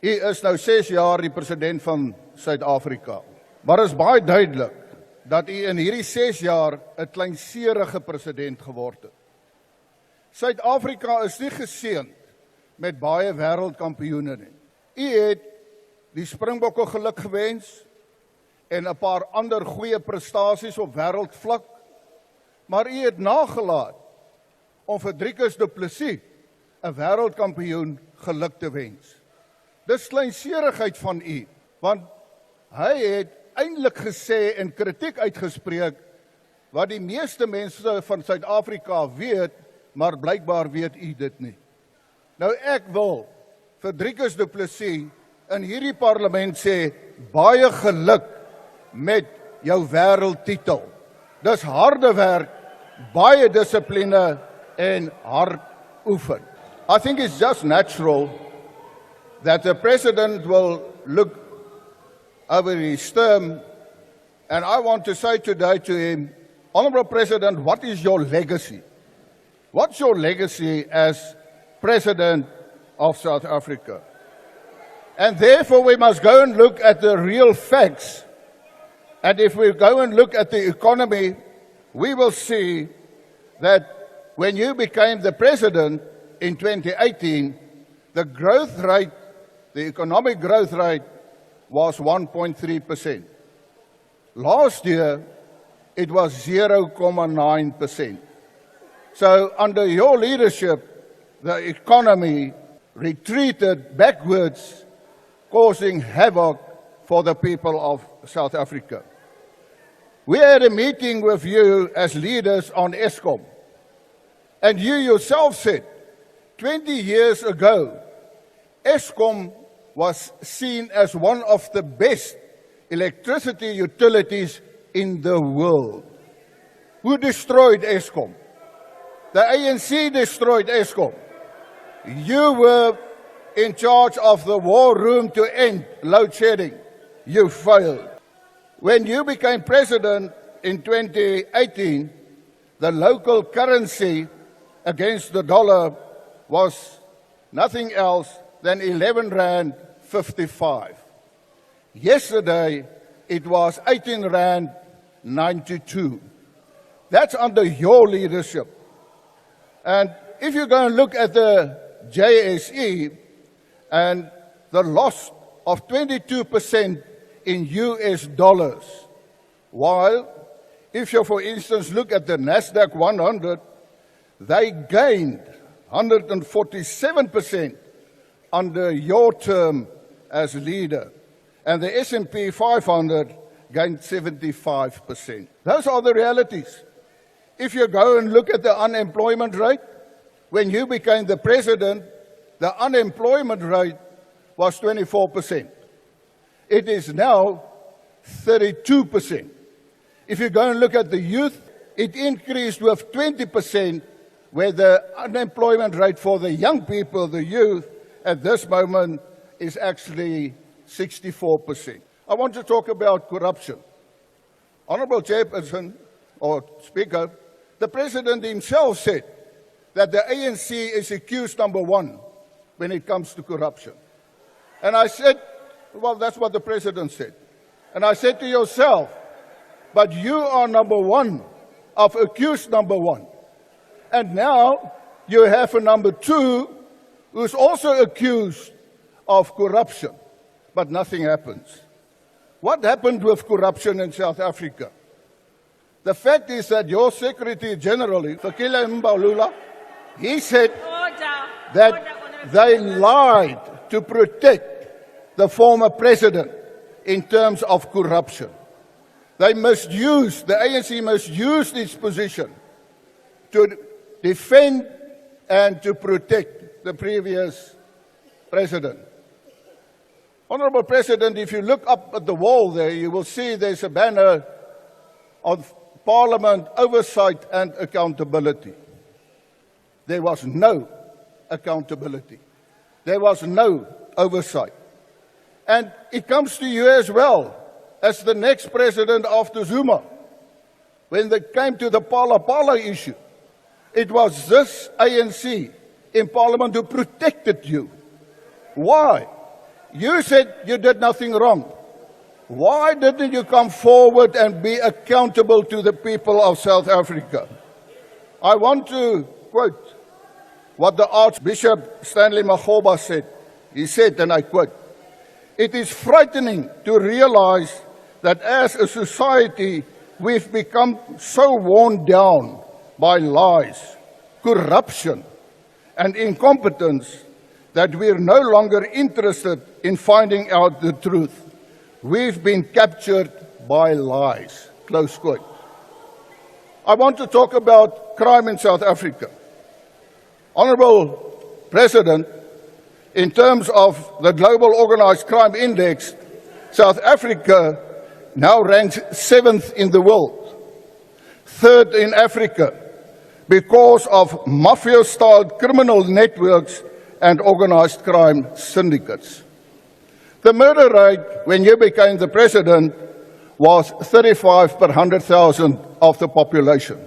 U is nou 6 jaar die president van Suid-Afrika. Maar is baie duidelik dat u in hierdie 6 jaar 'n kleinserige president geword het. Suid-Afrika is nie geseënd met baie wêreldkampioene nie. U het die Springbokke geluk gewens en 'n paar ander goeie prestasies op wêreldvlak, maar u het nagelaat om vir Du Plessis 'n wêreldkampioen geluk te wens. Dis kleinserigheid van u, want hy het eintlik gesê en kritiek uitgespreek wat die meeste mense van Suid-Afrika weet, maar blykbaar weet u dit nie. Nou ek wil vir Du Plessis in hierdie parlement sê, baie geluk met jou wêreldtitel. Dis harde werk, baie dissipline en hard oefen. I think it's just natural that the president will look over his term, and I want to say today to him, Honourable President, what is your legacy? What's your legacy as President of South Africa? And therefore we must go and look at the real facts. And if we go and look at the economy, we will see that when you became the president in 2018, the growth rate, the economic growth rate was 1.3%. Last year, it was 0.9%. So under your leadership, the economy retreated backwards, causing havoc for the people of South Africa. We had a meeting with you as leaders on Eskom, and you yourself said, 20 years ago, Eskom was seen as one of the best electricity utilities in the world. Who destroyed Eskom? The ANC destroyed Eskom. You were in charge of the war room to end load shedding. You failed. When you became president in 2018, the local currency against the dollar was nothing else than 11 Rand 55. Yesterday, it was 18 Rand 92. That's under your leadership. And if you go and look at the JSE and the loss of 22% in US dollars, while if you, for instance, look at the Nasdaq 100, they gained 147% under your term as leader, and the S&P 500 gained 75%. Those are the realities. If you go and look at the unemployment rate, when you became the president, the unemployment rate was 24%. It is now 32%. If you go and look at the youth, it increased with 20%, where the unemployment rate for the young people, the youth, at this moment is actually 64%. I want to talk about corruption. Honourable Chairperson, or Speaker, the President himself said that the ANC is accused number one when it comes to corruption. And I said, well, that's what the President said. And I said to yourself, but you are number one of accused number one. And now you have a number two who's also accused of corruption, but nothing happens. What happened with corruption in South Africa? The fact is that your Secretary General, Fikile Mbalula, he said that they lied to protect the former president in terms of corruption. They misused, the ANC misused its position to defend and to protect the previous president. Honourable President, if you look up at the wall there, you will see there's a banner of Parliament oversight and accountability. There was no accountability. There was no oversight. And it comes to you as well, as the next president after Zuma. When they came to the Pala issue, it was this ANC in Parliament who protected you. Why? You said you did nothing wrong. Why didn't you come forward and be accountable to the people of South Africa? I want to quote what the Archbishop Stanley Makgoba said. He said, and I quote, "It is frightening to realize that as a society we've become so worn down by lies, corruption, and incompetence that we're no longer interested in finding out the truth. We've been captured by lies." Close quote. I want to talk about crime in South Africa. Honorable President, in terms of the Global Organized Crime Index, South Africa now ranks 7th in the world, 3rd in Africa, because of mafia-styled criminal networks and organized crime syndicates. The murder rate when you became the president was 35 per 100,000 of the population.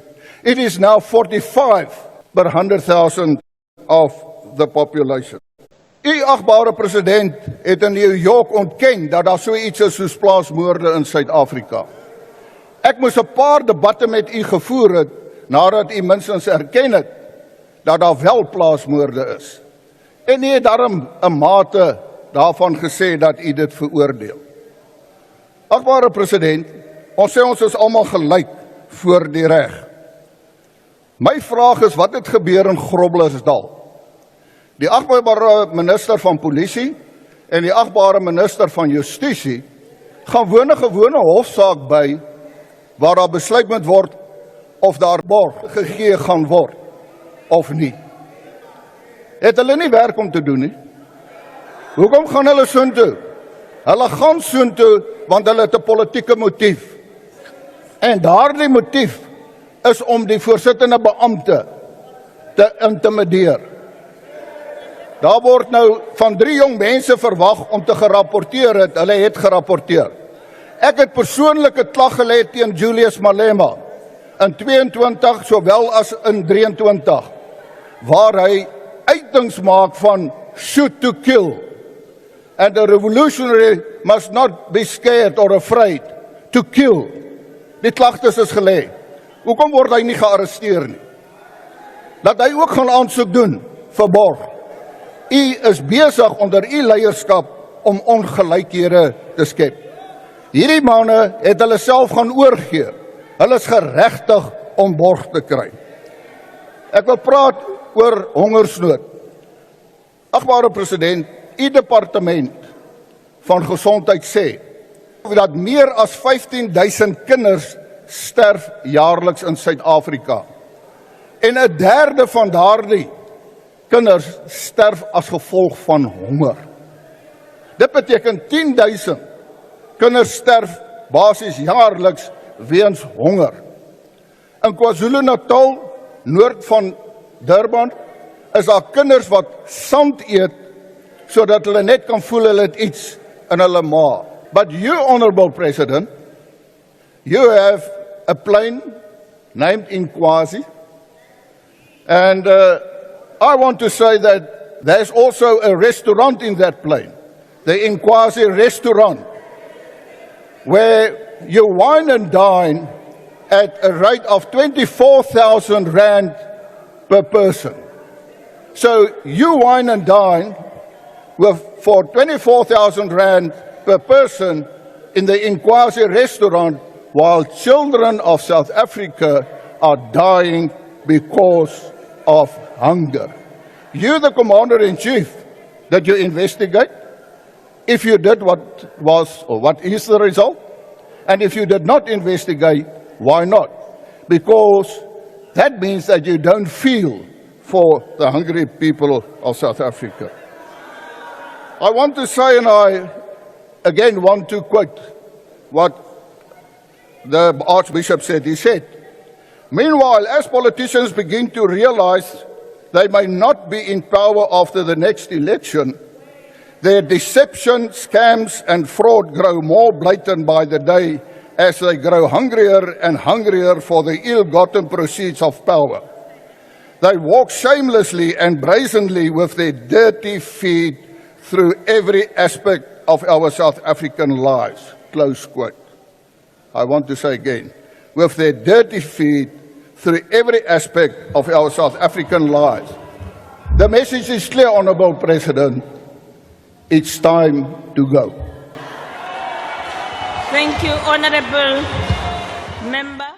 It is now 45 per 100,000 of the population. U agbare president het in New York ontken dat daar so iets is soos plaasmoorde in Suid-Afrika. Ek moes 'n paar debatte met u gevoer het nadat u minstens erken het dat daar wel plaasmoorde is. En u het daarom 'n mate daarvan gesê dat u dit veroordeel. Agbare president, ons sê ons is almal gelyk voor die reg. My vraag is, wat het gebeur in Groblersdal? Die agbare minister van polisie en die agbare minister van justisie gaan woon 'n gewone hofsaak by waar daar besluit moet word of daar borg gegee gaan word of nie. Het hulle nie werk om te doen nie? Hoekom gaan hulle soontoe? Hulle gaan soontoe want hulle het 'n politieke motief. En daardie motief is om die voorsittende beampte te intimideer. Daar word nou van 3 jong mense verwag om te gerapporteer het. Hulle het gerapporteer. Ek het persoonlik 'n klag gelê teen Julius Malema in 22 sowel as in 23 waar hy uitings maak van shoot to kill. And the revolutionary must not be scared or afraid to kill. Die klagtes is gelê. Hoekom word hy nie gearresteer nie? Laat hy ook gaan aansoek doen vir borg. U is besig onder u leierskap om ongelykhede te skep. Hierdie manne het hulle self gaan oorgee. Hulle is geregtig om borg te kry. Ek wil praat oor hongersnood. Agbare president, u departement van gesondheid sê dat meer as 15,000 kinders sterf jaarliks in Suid-Afrika. En 1/3 van daardie kinders sterf as gevolg van honger. Dit beteken 10,000 kinders sterf basies jaarliks weens honger. In KwaZulu-Natal, noord van Durban, is daar kinders wat sand eet sodat hulle net kan voel hulle het iets in hulle maag. But you, Honorable President, you have a plane named Inkwazi, and I want to say that there's also a restaurant in that plane, the Inkwazi restaurant, where you wine and dine at a rate of 24,000 rand per person. So you wine and dine for 24,000 rand per person in the Inkwazi restaurant, while children of South Africa are dying because of hunger. You, the Commander-in-Chief, did you investigate? If you did, what was or what is the result? And if you did not investigate, why not? Because that means that you don't feel for the hungry people of South Africa. I want to say, and I again want to quote what the Archbishop said. He said, "Meanwhile, as politicians begin to realize they may not be in power after the next election, their deception, scams and fraud grow more blatant by the day as they grow hungrier and hungrier for the ill-gotten proceeds of power. They walk shamelessly and brazenly with their dirty feet through every aspect of our South African lives, close quote. I want to say again, with their dirty feet through every aspect of our South African lives. The message is clear, Honourable President. It's time to go. Thank you, Honourable Member.